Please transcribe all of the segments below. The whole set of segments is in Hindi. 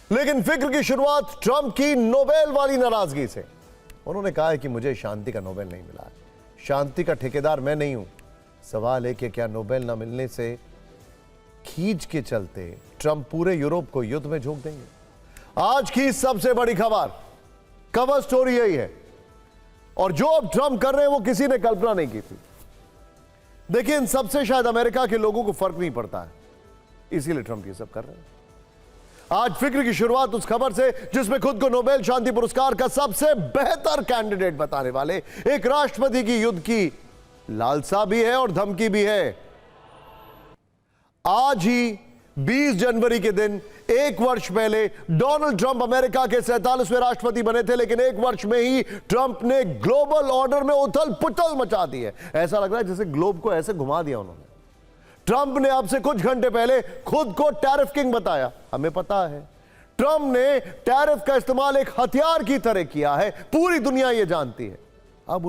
लेकिन फिक्र की शुरुआत ट्रंप की नोबेल वाली नाराजगी से। उन्होंने कहा है कि मुझे शांति का नोबेल नहीं मिला है, शांति का ठेकेदार मैं नहीं हूं। सवाल है कि क्या नोबेल न मिलने से खींच के चलते ट्रंप पूरे यूरोप को युद्ध में झोंक देंगे? आज की सबसे बड़ी खबर, कवर स्टोरी यही है, और जो अब ट्रंप कर रहे हैं वो किसी ने कल्पना नहीं की थी। देखिए, इन सबसे शायद अमेरिका के लोगों को फर्क नहीं पड़ता है, इसीलिए ट्रंप ये सब कर रहे हैं। आज फिक्र की शुरुआत उस खबर से जिसमें खुद को नोबेल शांति पुरस्कार का सबसे बेहतर कैंडिडेट बताने वाले एक राष्ट्रपति की युद्ध की लालसा भी है और धमकी भी है। आज ही 20 जनवरी के दिन एक वर्ष पहले डोनाल्ड ट्रंप अमेरिका के 47वें राष्ट्रपति बने थे, लेकिन एक वर्ष में ही ट्रंप ने ग्लोबल ऑर्डर में उथल पुथल मचा दी है। ऐसा लग रहा है जैसे ग्लोब को ऐसे घुमा दिया उन्होंने। ट्रंप ने अब से कुछ घंटे पहले खुद को टैरिफ किंग बताया। हमें पता है ट्रंप ने टैरिफ का इस्तेमाल एक हथियार की तरह किया है, पूरी दुनिया यह जानती है। अब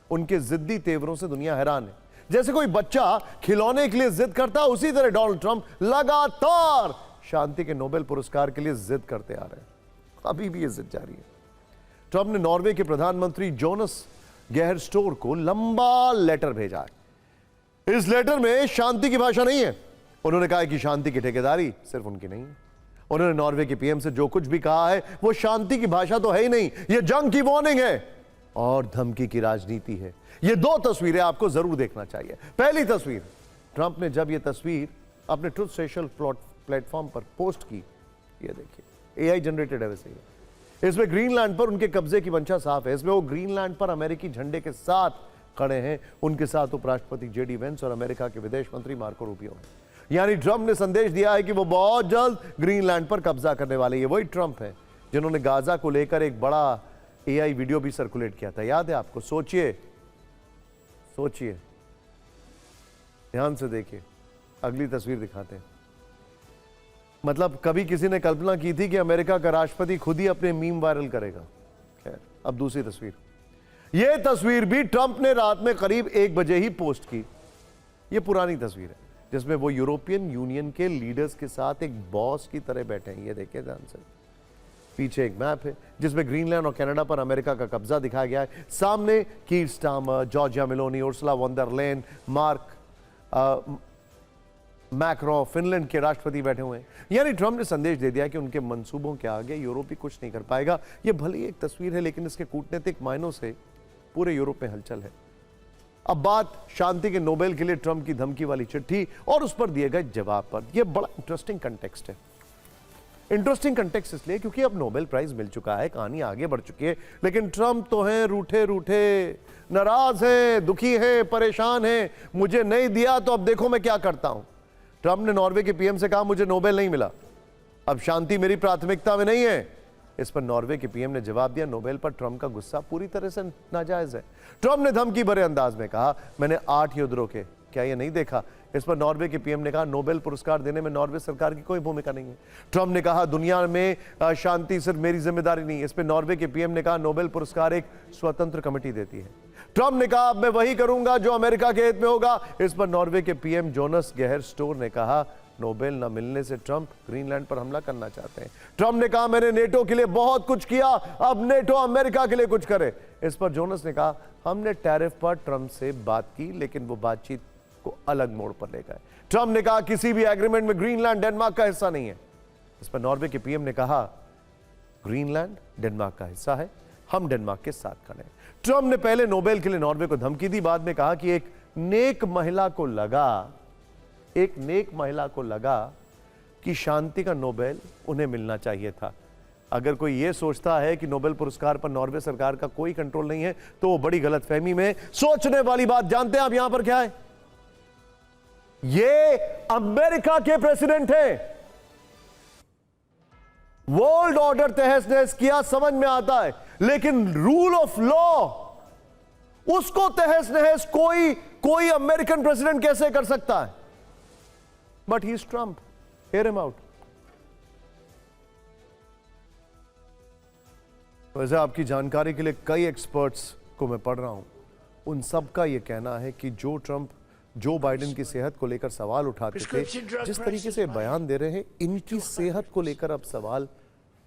उनके जिद्दी तेवरों से दुनिया हैरान है। जैसे कोई बच्चा खिलौने के लिए जिद करता है, उसी तरह डोनाल्ड ट्रंप लगातार शांति के नोबेल पुरस्कार के लिए जिद करते आ रहे हैं। अभी भी यह जिद जारी है। ट्रंप ने नॉर्वे के प्रधानमंत्री जोनास गेहर स्टोर को लंबा लेटर भेजा है। इस लेटर में शांति की भाषा नहीं है। उन्होंने कहा है कि शांति की ठेकेदारी सिर्फ उनकी नहीं है। उन्होंने नॉर्वे के पीएम से जो कुछ भी कहा है वो शांति की भाषा तो है ही नहीं, यह जंग की वार्निंग है और धमकी की राजनीति है। ये दो तस्वीरें आपको जरूर देखना चाहिए। पहली तस्वीर, ट्रंप ने जब यह तस्वीर अपने ट्रुथ सोशल प्लेटफॉर्म पर पोस्ट की, ये देखिए, एआई जनरेटेड है वैसे ही। इसमें ग्रीनलैंड पर उनके कब्जे की मंशा साफ है। इसमें वो ग्रीनलैंड पर अमेरिकी झंडे के साथ खड़े हैं। उनके साथ उपराष्ट्रपति जेडी वेंस और अमेरिका के विदेश मंत्री मार्को रूबियो हैं। यानी ट्रंप ने संदेश दिया है कि वो बहुत जल्द ग्रीनलैंड पर कब्जा करने वाले। ये वही ट्रंप है जिन्होंने गाजा को लेकर एक बड़ा एआई वीडियो भी सर्कुलेट किया था, याद है आपको? सोचिए, ध्यान से देखिए, अगली तस्वीर दिखाते हैं। मतलब कभी किसी ने कल्पना की थी कि अमेरिका का राष्ट्रपति खुद ही अपने मीम वायरल करेगा? खैर, अब दूसरी तस्वीर। यह तस्वीर भी ट्रंप ने रात में करीब 1 बजे ही पोस्ट की। यह पुरानी तस्वीर है जिसमें वो यूरोपियन यूनियन के लीडर्स के साथ एक बॉस की तरह बैठे हैं। ये देखिए ध्यान से। पीछे एक मैप है जिसमें ग्रीनलैंड और कनाडा पर अमेरिका का कब्जा दिखाया गया है। सामने Keir Starmer, Giorgia Meloni, Ursula von der Leyen, mark macro, Finland के राष्ट्रपति बैठे हुए हैं। यानी ट्रंप ने संदेश दे दिया कि उनके मंसूबों के आगे यूरोप ही कुछ नहीं कर पाएगा। यह भले ही एक तस्वीर है, लेकिन इसके कूटनीतिक मायनों से पूरे यूरोप में हलचल है। अब बात शांति के नोबेल के लिए ट्रंप की धमकी वाली चिट्ठी और उस पर दिए गए जवाब पर। यह बड़ा इंटरेस्टिंग कंटेक्स्ट है। इंटरेस्टिंग कंटेक्स्ट इसलिए क्योंकि अब नोबेल प्राइज मिल चुका है, कहानी आगे बढ़ चुकी है, लेकिन ट्रंप तो हैं रूठे, नाराज हैं, दुखी हैं, परेशान हैं। मुझे नहीं दिया तो अब देखो मैं क्या करता हूं। ट्रंप ने नॉर्वे के पीएम से कहा मुझे नोबेल नहीं मिला, अब शांति मेरी प्राथमिकता में नहीं है। इस पर नॉर्वे के पीएम ने जवाब दिया। नोबेल पर ट्रंप का गुस्सा पूरी तरह से नाजायज है। ट्रंप ने धमकी भरे अंदाज में कहा मैंने 8 युद्ध रोके, क्या यह नहीं देखा? इस पर नॉर्वे के पीएम ने कहा नोबेल पुरस्कार देने में नॉर्वे सरकार की कोई भूमिका नहीं है। ट्रंप ने कहा दुनिया में शांति सिर्फ मेरी जिम्मेदारी नहीं। इस पर नॉर्वे के पीएम ने कहा नोबेल पुरस्कार एक स्वतंत्र कमेटी देती है। ट्रंप ने कहा अब मैं वही करूंगा जो अमेरिका के हित में होगा। इस पर नॉर्वे के पीएम जोनास गेहर स्टोर ने कहा नोबेल न मिलने से ट्रंप ग्रीनलैंड पर हमला करना चाहते हैं। ट्रंप ने कहा मैंने नेटो के लिए बहुत कुछ किया, अब नेटो अमेरिका के लिए कुछ करे। इस पर जोनास ने कहा हमने टैरिफ पर ट्रंप से बात की, लेकिन वो बातचीत को अलग मोड़ पर ले गए। ट्रंप ने कहा किसी भी एग्रीमेंट में ग्रीनलैंड डेनमार्क का हिस्सा नहीं है। इस पर नॉर्वे के पीएम ने कहा ग्रीनलैंड डेनमार्क का हिस्सा है, हम डेनमार्क के साथ खड़े हैं। ट्रंप ने पहले नोबेल के लिए नॉर्वे को धमकी दी, बाद में कहा कि एक नेक महिला को लगा कि शांति का नोबेल उन्हें मिलना चाहिए था। अगर कोई यह सोचता है कि नोबेल पुरस्कार पर नॉर्वे सरकार का कोई कंट्रोल नहीं है तो वो बड़ी गलतफहमी में सोचने वाली बात। जानते हैं आप यहां पर क्या है? ये अमेरिका के प्रेसिडेंट हैं। वर्ल्ड ऑर्डर तहस नहस किया, समझ में आता है, लेकिन रूल ऑफ लॉ उसको तहस नहस कोई अमेरिकन प्रेसिडेंट कैसे कर सकता है? But he is Trump, hair him out. वैसे आपकी जानकारी के लिए कई एक्सपर्ट्स को मैं पढ़ रहा हूं, उन सब का यह कहना है कि जो ट्रंप जो बाइडेन की सेहत को लेकर सवाल उठाते थे, जिस तरीके से बयान दे रहे हैं, इनकी सेहत को लेकर अब सवाल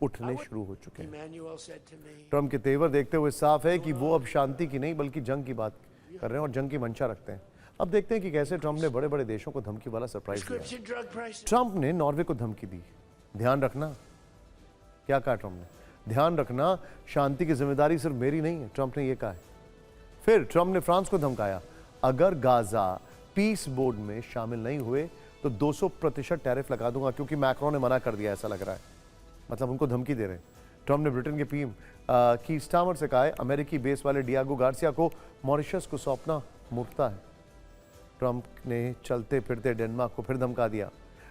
उठने शुरू हो चुके हैं। ट्रंप के तेवर देखते हुए साफ है कि वो अब शांति की नहीं बल्कि जंग की बात कर रहे हैं और जंग की मंशा रखते हैं। अब देखते हैं कि कैसे ट्रंप ने बड़े बड़े देशों को धमकी वाला सरप्राइज दिया। ट्रंप ने नॉर्वे को धमकी दी, ध्यान रखना। क्या कहा ट्रंप ने? ध्यान रखना, शांति की जिम्मेदारी सिर्फ मेरी नहीं है, ट्रंप ने यह कहा है। फिर ट्रंप ने फ्रांस को धमकाया, अगर गाजा पीस बोर्ड में शामिल नहीं हुए तो 200% टैरिफ लगा दूंगा, क्योंकि मैक्रोन ने मना कर दिया, ऐसा लग रहा है। मतलब उनको धमकी दे रहे हैं। ट्रंप ने ब्रिटेन के पीएम की स्टामर से कहा है, अमेरिकी बेस वाले डियागो गार्सिया को मॉरिशस को सौंपना मूर्खता है। ट्रंप ने चलते फिरते डेनमार्क को फिर धमका दिया,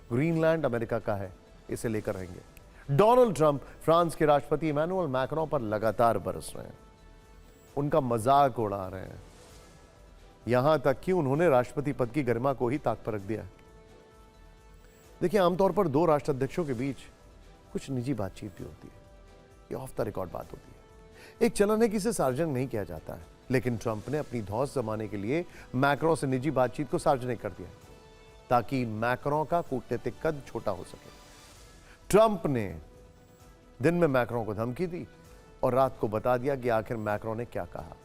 ग्रीनलैंड अमेरिका का है, इसे लेकर रहेंगे। डोनाल्ड ट्रंप फ्रांस के राष्ट्रपति इमैनुअल मैक्रोन पर लगातार बरस रहे हैं, उनका मजाक उड़ा रहे हैं, यहां तक कि उन्होंने राष्ट्रपति पद की गरिमा को ही ताक पर रख दिया। देखिए, आमतौर पर दो राष्ट्राध्यक्षों के बीच कुछ निजी बातचीत भी होती है, ये ऑफ द रिकॉर्ड बात होती है। एक चलन है कि इसे सार्वजनिक नहीं किया जाता है, लेकिन ट्रंप ने अपनी धौंस जमाने के लिए मैक्रोन से निजी बातचीत को सार्वजनिक कर दिया ताकि मैक्रोन का कूटनीतिक कद छोटा हो सके। ट्रंप ने दिन में मैक्रोन को धमकी दी और रात को बता दिया कि आखिर मैक्रोन ने क्या कहा।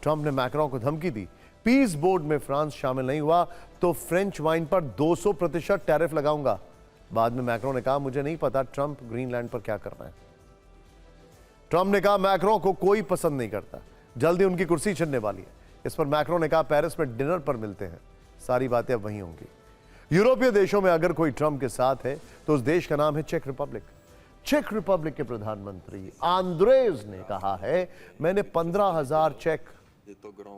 ट्रंप ने मैक्रोन को धमकी दी, पीस बोर्ड में फ्रांस शामिल नहीं हुआ तो फ्रेंच वाइन पर 200% टैरिफ लगाऊंगा। बाद में मैक्रोन ने कहा, मुझे नहीं पता ट्रंप ग्रीनलैंड पर क्या कर रहे हैं। ट्रंप ने कहा, मैक्रोन को कोई पसंद नहीं करता, जल्दी उनकी कुर्सी छिनने वाली है। इस पर मैक्रोन ने कहा, पेरिस में डिनर पर मिलते हैं। सारी बातें अब वहीं होंगी। यूरोपीय देशों में अगर कोई ट्रंप के साथ है तो उस देश का नाम है चेक रिपब्लिक। चेक रिपब्लिक के प्रधानमंत्री आंद्रेज ने कहा है, मैंने 15,000 चेक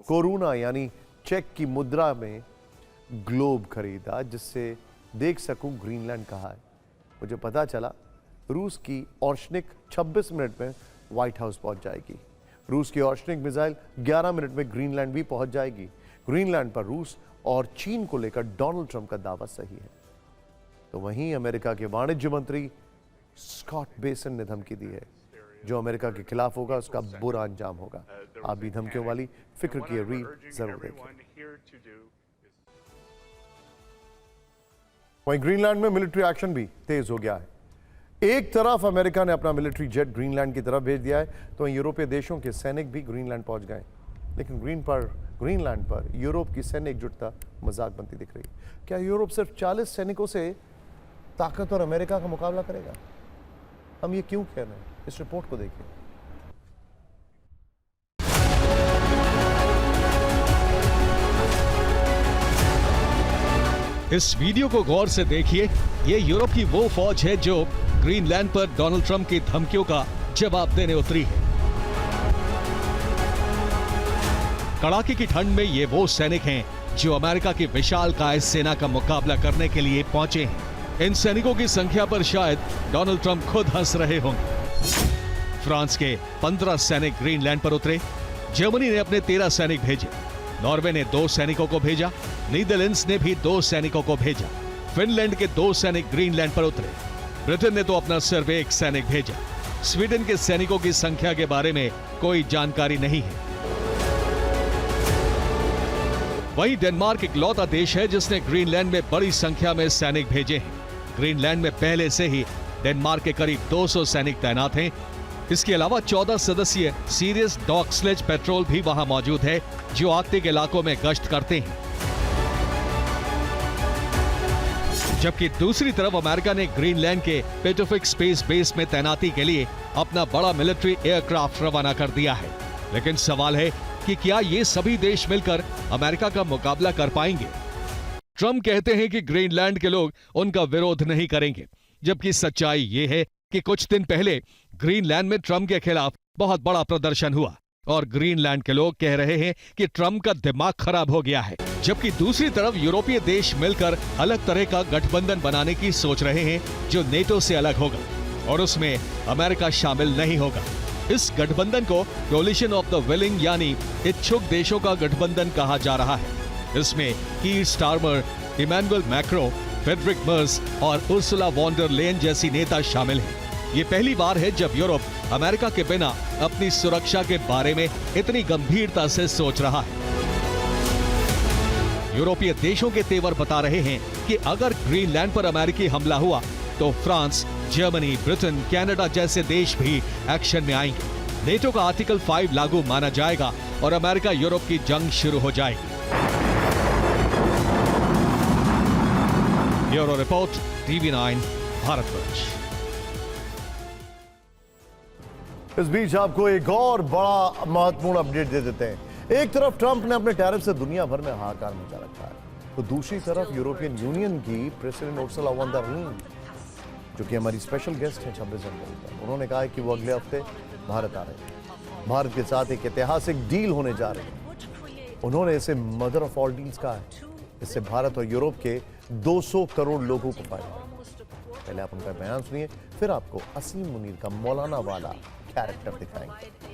कोरोना यानी चेक की मुद्रा में ग्लोब खरीदा जिससे देख सकूं ग्रीनलैंड कहाँ है। मुझे पता चला रूस की ऑर्शनिक 26 मिनट में व्हाइट हाउस पहुंच जाएगी। रूस की ऑर्शनिक मिसाइल 11 मिनट में ग्रीनलैंड भी पहुंच जाएगी। ग्रीनलैंड पर रूस और चीन को लेकर डोनाल्ड ट्रंप का दावा सही है। तो वहीं अमेरिका के वाणिज्य मंत्री स्कॉट बेसन ने धमकी दी है, जो अमेरिका के खिलाफ होगा उसका बुरा अंजाम होगा। आप भी धमकियों वाली फिक्र की रील जरूर देखें। वहीं ग्रीनलैंड में मिलिट्री एक्शन भी तेज हो गया है। एक तरफ अमेरिका ने अपना मिलिट्री जेट ग्रीनलैंड की तरफ भेज दिया है, तो यूरोपीय देशों के सैनिक भी ग्रीनलैंड पहुंच गए। लेकिन ग्रीनलैंड पर यूरोप की सैन्य एकजुटता मजाक बनती दिख रही है। क्या यूरोप सिर्फ 40 सैनिकों से ताकतवर अमेरिका का मुकाबला करेगा? हम ये क्यों कह रहे हैं, इस रिपोर्ट को देखिए। इस वीडियो को गौर से देखिए। ये यूरोप की वो फौज है जो ग्रीनलैंड पर डोनाल्ड ट्रंप की धमकियों का जवाब देने उतरी है। कड़ाके की ठंड में ये वो सैनिक हैं जो अमेरिका की विशालकाय सेना का मुकाबला करने के लिए पहुंचे हैं। इन सैनिकों की संख्या पर शायद डोनाल्ड ट्रंप खुद हंस रहे होंगे। फ्रांस के 15 सैनिक ग्रीनलैंड पर उतरे, जर्मनी ने अपने 13 सैनिक भेजे, नॉर्वे ने 2 सैनिकों को भेजा, नीदरलैंड्स ने भी 2 सैनिकों को भेजा, फिनलैंड के 2 सैनिक ग्रीनलैंड पर उतरे, ब्रिटेन ने तो अपना सिर्फ 1 सैनिक भेजा। स्वीडन के सैनिकों की संख्या के बारे में कोई जानकारी नहीं है। वहीं डेनमार्क इकलौता देश है जिसने ग्रीनलैंड में बड़ी संख्या में सैनिक भेजे हैं। ग्रीनलैंड में पहले से ही डेनमार्क के करीब 200 सैनिक तैनात हैं। इसके अलावा 14 सदस्यीय सीरियस डॉग स्लेज पेट्रोल भी वहां मौजूद है जो आर्कटिक इलाकों में गश्त करते हैं। जबकि दूसरी तरफ अमेरिका ने ग्रीनलैंड के पेसिफिक स्पेस बेस में तैनाती के लिए अपना बड़ा मिलिट्री एयरक्राफ्ट रवाना कर दिया है। लेकिन सवाल है कि क्या ये सभी देश मिलकर अमेरिका का मुकाबला कर पाएंगे? ट्रंप कहते हैं कि ग्रीनलैंड के लोग उनका विरोध नहीं करेंगे, जबकि सच्चाई ये है कि कुछ दिन पहले ग्रीनलैंड में ट्रंप के खिलाफ बहुत बड़ा प्रदर्शन हुआ और ग्रीनलैंड के लोग कह रहे हैं कि ट्रंप का दिमाग खराब हो गया है। जबकि दूसरी तरफ यूरोपीय देश मिलकर अलग तरह का गठबंधन बनाने की सोच रहे हैं जो नेटो से अलग होगा और उसमें अमेरिका शामिल नहीं होगा। इस गठबंधन को कोलिशन ऑफ द विलिंग यानी इच्छुक देशों का गठबंधन कहा जा रहा है। इसमें कीर स्टारमर, इमैनुअल मैक्रोन, फ्रेडरिक मर्स और उर्सुला वॉन डर लेयन जैसी नेता शामिल हैं। ये पहली बार है जब यूरोप अमेरिका के बिना अपनी सुरक्षा के बारे में इतनी गंभीरता से सोच रहा है। यूरोपीय देशों के तेवर बता रहे हैं कि अगर ग्रीनलैंड पर अमेरिकी हमला हुआ तो फ्रांस, जर्मनी, ब्रिटेन, कनाडा जैसे देश भी एक्शन में आएंगे। नेटो का आर्टिकल 5 लागू माना जाएगा और अमेरिका यूरोप की जंग शुरू हो जाएगी। Bureau report, TV9, Bharatvarsh. इस बीच आपको एक और बड़ा महत्वपूर्ण अपडेट दे देते हैं। एक तरफ ट्रंप ने अपने टैरिफ से दुनिया भर में हाहाकार मचा रखा है, तो दूसरी तरफ यूरोपियन यूनियन की प्रेसिडेंट उर्सुला वॉन डर लीन, जो कि हमारी स्पेशल गेस्ट है 26 जनवरी पर, उन्होंने कहा है कि वो अगले हफ्ते भारत आ रहे हैं। भारत के साथ एक ऐतिहासिक डील होने जा रही है। उन्होंने इसे मदर ऑफ ऑल डील्स कहा है। इससे भारत और यूरोप के 200 करोड़ लोगों को फायदा है। पहले आप उनका बयान सुनिए, फिर आपको असीम मुनीर का मौलाना वाला कैरेक्टर दिखाएंगे।